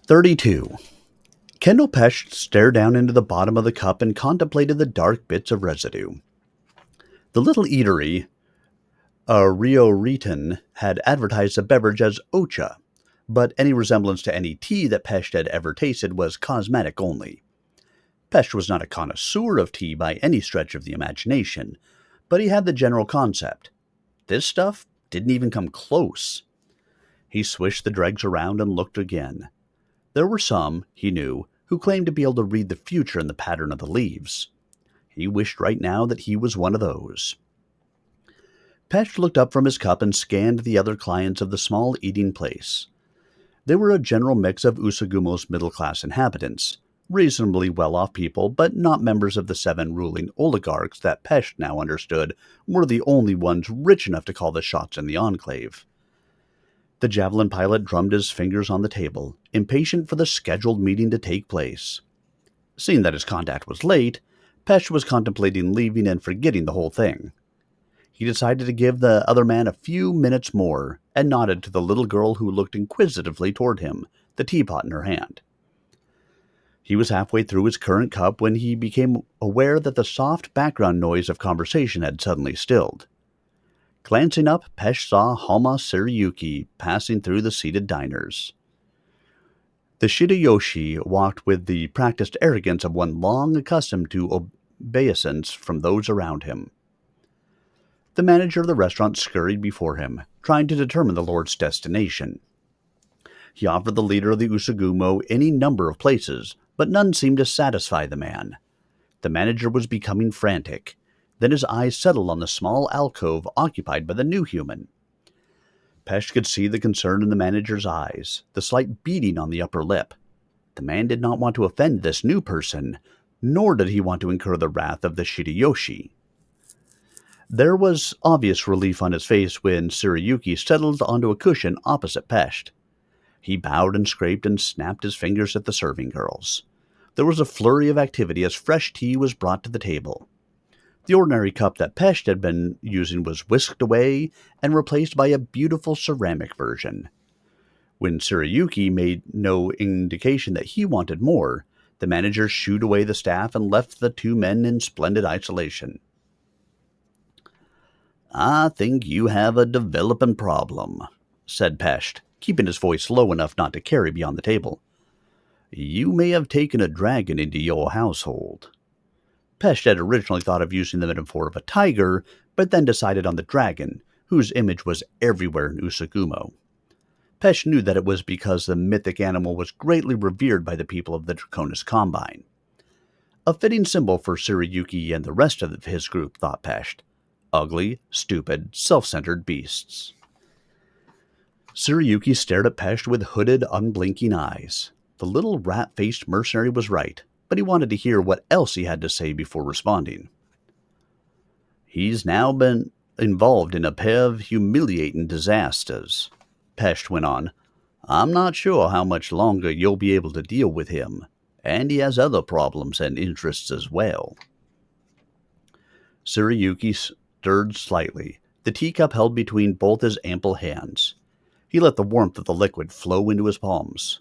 32. Kendall Pesh stared down into the bottom of the cup and contemplated the dark bits of residue. The little eatery, Rio Reton, had advertised the beverage as Ocha, but any resemblance to any tea that Pesh had ever tasted was cosmetic only. Pesh was not a connoisseur of tea by any stretch of the imagination, but he had the general concept. This stuff didn't even come close. He swished the dregs around and looked again. There were some, he knew, who claimed to be able to read the future in the pattern of the leaves. He wished right now that he was one of those. Pesh looked up from his cup and scanned the other clients of the small eating place. They were a general mix of Usagumo's middle-class inhabitants, reasonably well-off people, but not members of the 7 ruling oligarchs that Pesh now understood were the only ones rich enough to call the shots in the enclave. The javelin pilot drummed his fingers on the table, impatient for the scheduled meeting to take place. Seeing that his contact was late, Pesh was contemplating leaving and forgetting the whole thing. He decided to give the other man a few minutes more, and nodded to the little girl who looked inquisitively toward him, the teapot in her hand. He was halfway through his current cup when he became aware that the soft background noise of conversation had suddenly stilled. Glancing up, Pesh saw Hama Tsurayuki passing through the seated diners. The Shidayoshi walked with the practiced arrogance of one long accustomed to obeisance from those around him. The manager of the restaurant scurried before him, trying to determine the lord's destination. He offered the leader of the Usagumo any number of places, but none seemed to satisfy the man. The manager was becoming frantic. Then his eyes settled on the small alcove occupied by the new human. Pesh could see the concern in the manager's eyes, the slight beating on the upper lip. The man did not want to offend this new person, nor did he want to incur the wrath of the Shidayoshi. There was obvious relief on his face when Tsurayuki settled onto a cushion opposite Pesh. He bowed and scraped and snapped his fingers at the serving girls. There was a flurry of activity as fresh tea was brought to the table. The ordinary cup that Pesh had been using was whisked away and replaced by a beautiful ceramic version. When Tsurayuki made no indication that he wanted more, the manager shooed away the staff and left the 2 men in splendid isolation. "I think you have a developing problem," said Pesh, keeping his voice low enough not to carry beyond the table. "You may have taken a dragon into your household." Pesh had originally thought of using the metaphor of a tiger, but then decided on the dragon, whose image was everywhere in Usagumo. Pesh knew that it was because the mythic animal was greatly revered by the people of the Draconis Combine. A fitting symbol for Tsurayuki and the rest of his group, thought Pesh. Ugly, stupid, self-centered beasts. Tsurayuki stared at Pesh with hooded, unblinking eyes. The little rat-faced mercenary was right, but he wanted to hear what else he had to say before responding. "He's now been involved in a pair of humiliating disasters," Pesh went on. "I'm not sure how much longer you'll be able to deal with him, and he has other problems and interests as well." Tsurayuki stirred slightly, the teacup held between both his ample hands. He let the warmth of the liquid flow into his palms.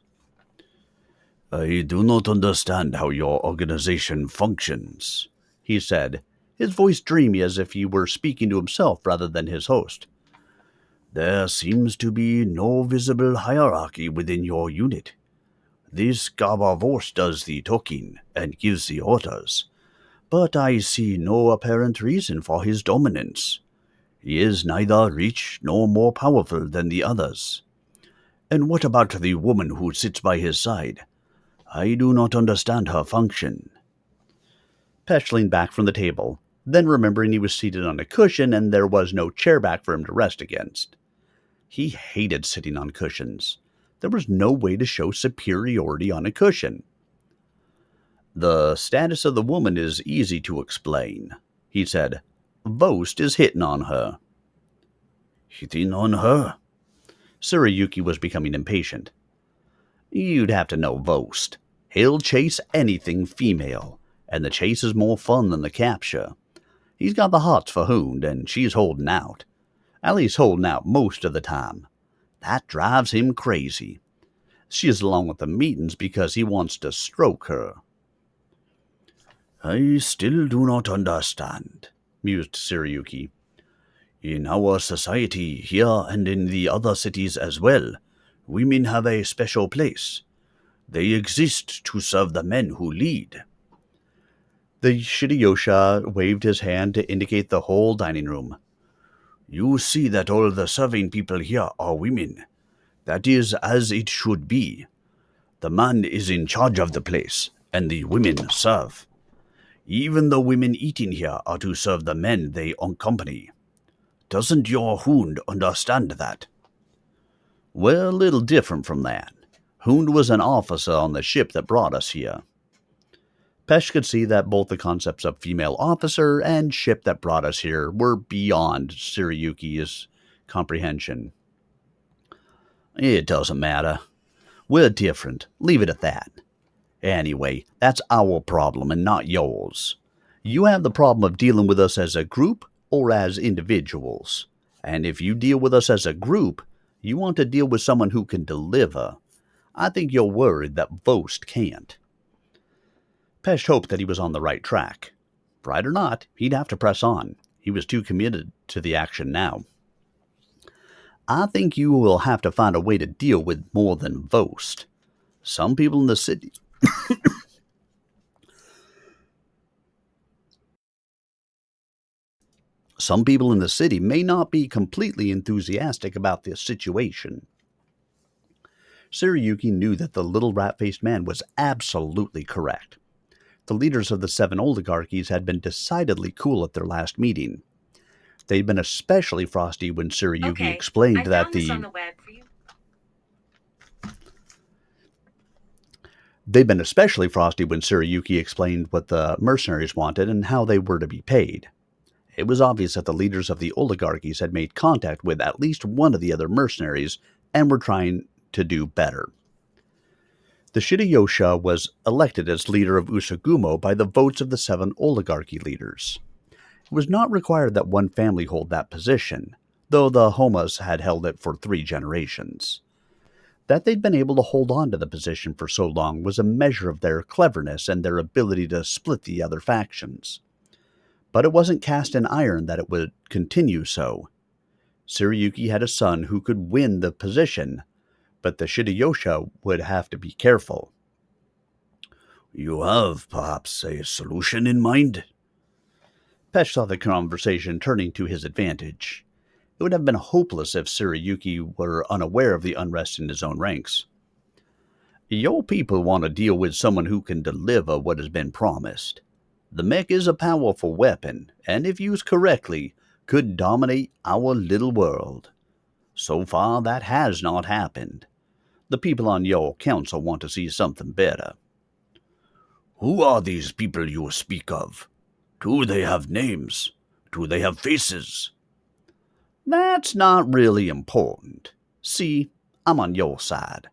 "I do not understand how your organization functions," he said, his voice dreamy as if he were speaking to himself rather than his host. "There seems to be no visible hierarchy within your unit. This Gabavors does the talking and gives the orders, but I see no apparent reason for his dominance. He is neither rich nor more powerful than the others. And what about the woman who sits by his side? I do not understand her function." Pesh leaned back from the table, then remembering he was seated on a cushion and there was no chair back for him to rest against. He hated sitting on cushions. There was no way to show superiority on a cushion. "The status of the woman is easy to explain," he said. "Vost is hitting on her." "Hitting on her?" Tsurayuki was becoming impatient. "You'd have to know Vost. He'll chase anything female, and the chase is more fun than the capture. He's got the hots for Hoond, and she's holding out. At least holding out most of the time. That drives him crazy. She is along with the meetings because he wants to stroke her." "I still do not understand," mused Sirayuki. "In our society here and in the other cities as well, women have a special place. They exist to serve the men who lead." The Shirayosha waved his hand to indicate the whole dining room. "You see that all the serving people here are women. That is as it should be. The man is in charge of the place, and the women serve. Even the women eating here are to serve the men they accompany. Doesn't your Hund understand that?" "Well, a little different from that. Hund was an officer on the ship that brought us here." Pesh could see that both the concepts of female officer and ship that brought us here were beyond Sirayuki's comprehension. "It doesn't matter. We're different. Leave it at that. Anyway, that's our problem and not yours. You have the problem of dealing with us as a group or as individuals. And if you deal with us as a group, you want to deal with someone who can deliver. I think you're worried that Vost can't." Pesh hoped that he was on the right track. Right or not, he'd have to press on. He was too committed to the action now. "I think you will have to find a way to deal with more than Vost. Some people in the city..." Some people in the city may not be completely enthusiastic about this situation. Sirayuki knew that the little rat-faced man was absolutely correct. The leaders of the 7 oligarchies had been decidedly cool at their last meeting. They'd been especially frosty when Sirayuki explained that They'd been especially frosty when Sirayuki explained what the mercenaries wanted and how they were to be paid. It was obvious that the leaders of the oligarchies had made contact with at least one of the other mercenaries and were trying to do better. The Shirayosha was elected as leader of Usagumo by the votes of the 7 oligarchy leaders. It was not required that one family hold that position, though the Homas had held it for 3 generations. That they'd been able to hold on to the position for so long was a measure of their cleverness and their ability to split the other factions. But it wasn't cast in iron that it would continue so. Sirayuki had a son who could win the position, but the Shirayosha would have to be careful. "You have, perhaps, a solution in mind?" Pesh saw the conversation turning to his advantage. It would have been hopeless if Sirayuki were unaware of the unrest in his own ranks. "Your people want to deal with someone who can deliver what has been promised. The mech is a powerful weapon, and if used correctly, could dominate our little world. So far, that has not happened. The people on your council want to see something better." "Who are these people you speak of? Do they have names? Do they have faces?" "That's not really important. See, I'm on your side.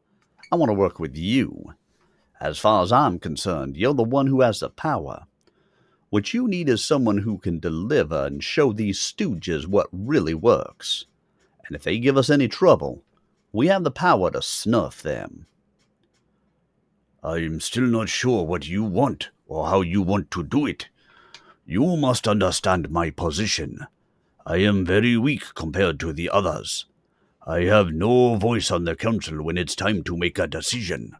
I want to work with you. As far as I'm concerned, you're the one who has the power. What you need is someone who can deliver and show these stooges what really works. And if they give us any trouble, we have the power to snuff them." "I'm still not sure what you want or how you want to do it. You must understand my position. I am very weak compared to the others. I have no voice on the council when it's time to make a decision.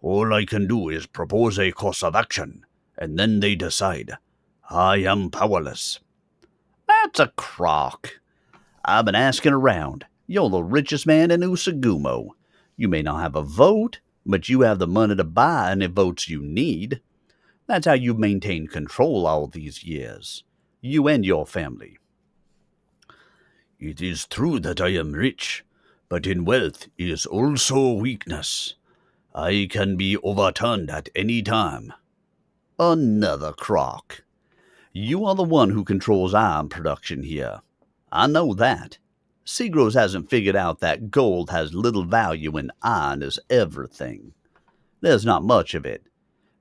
All I can do is propose a course of action, and then they decide. I am powerless." "That's a crock. I've been asking around. You're the richest man in Usagumo. You may not have a vote, but you have the money to buy any votes you need. That's how you've maintained control all these years. You and your family." "It is true that I am rich, but in wealth is also weakness. I can be overturned at any time." "Another crock. You are the one who controls iron production here. I know that. Seagroves hasn't figured out that gold has little value and iron is everything. There's not much of it.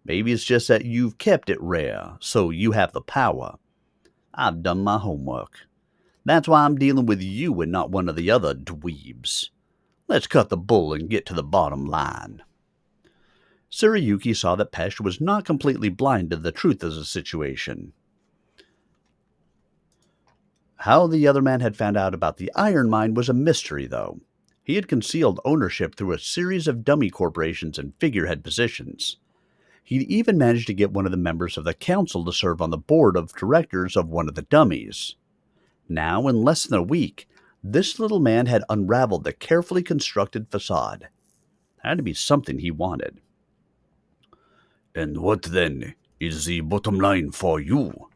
Maybe it's just that you've kept it rare, so you have the power. I've done my homework. That's why I'm dealing with you and not one of the other dweebs. Let's cut the bull and get to the bottom line. SirArminius saw that Pesh was not completely blind to the truth of the situation. How the other man had found out about the iron mine was a mystery, though. He had concealed ownership through a series of dummy corporations and figurehead positions. He'd even managed to get one of the members of the council to serve on the board of directors of one of the dummies. Now, in less than a week, this little man had unraveled the carefully constructed facade. It had to be something he wanted. And what then is the bottom line for you?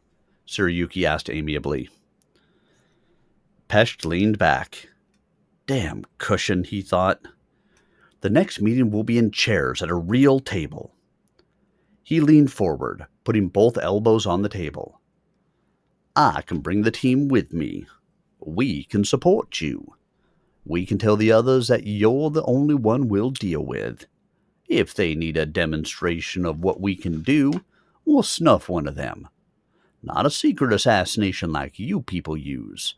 SirArminius asked amiably. Pesh leaned back. Damn cushion, he thought. The next meeting will be in chairs at a real table. He leaned forward, putting both elbows on the table. I can bring the team with me. We can support you. We can tell the others that you're the only one we'll deal with. If they need a demonstration of what we can do, we'll snuff one of them. Not a secret assassination like you people use.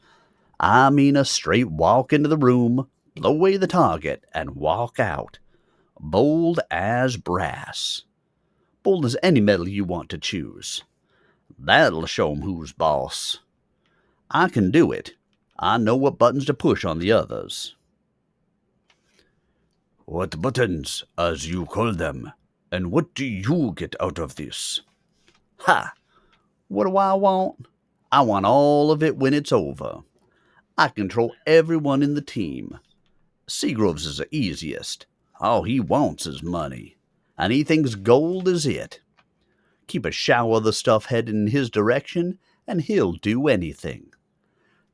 I mean a straight walk into the room, blow away the target, and walk out. Bold as brass. Bold as any medal you want to choose. That'll show 'em who's boss. I can do it. I know what buttons to push on the others. What buttons, as you call them, and what do you get out of this? Ha! What do I want? I want all of it when it's over. I control everyone in the team. Seagroves is the easiest. All he wants is money, and he thinks gold is it. Keep a shower of the stuff headed in his direction, and he'll do anything.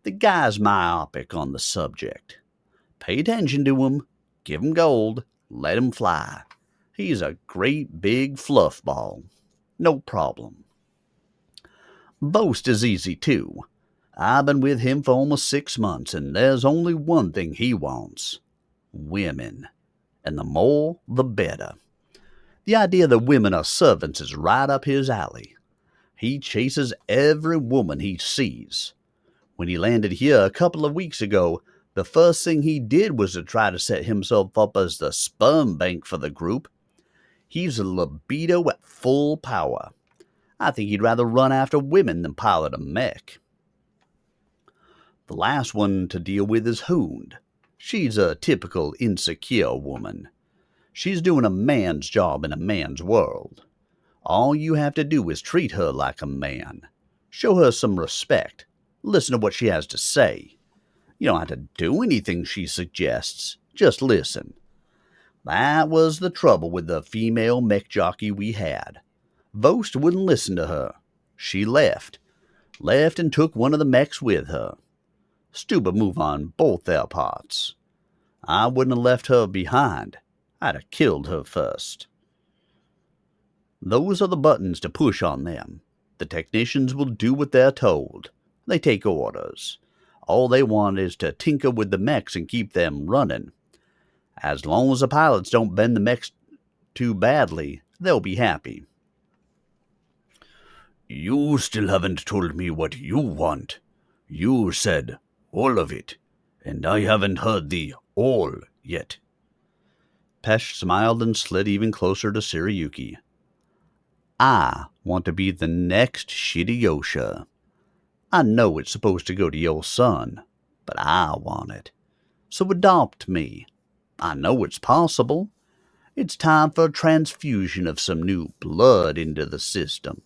The guy's myopic on the subject. Pay attention to him, give him gold, let him fly. He's a great big fluff ball. No problem. Boast is easy too. I've been with him for almost 6 months, and there's only one thing he wants. Women. And the more, the better. The idea that women are servants is right up his alley. He chases every woman he sees. When he landed here a couple of weeks ago, the first thing he did was to try to set himself up as the sperm bank for the group. He's a libido at full power. I think he'd rather run after women than pilot a mech. The last one to deal with is Hoond. She's a typical insecure woman. She's doing a man's job in a man's world. All you have to do is treat her like a man. Show her some respect. Listen to what she has to say. You don't have to do anything she suggests. Just listen. That was the trouble with the female mech jockey we had. Vost wouldn't listen to her. She left. Left and took one of the mechs with her. Stupid move on both their parts. I wouldn't have left her behind. I'd have killed her first. Those are the buttons to push on them. The technicians will do what they're told. They take orders. All they want is to tinker with the mechs and keep them running. As long as the pilots don't bend the mechs too badly, they'll be happy. You still haven't told me what you want. You said all of it, and I haven't heard the all yet. Pesh smiled and slid even closer to SirArminius. I want to be the next Shidayosha. I know it's supposed to go to your son, but I want it. So adopt me. I know it's possible. It's time for a transfusion of some new blood into the system.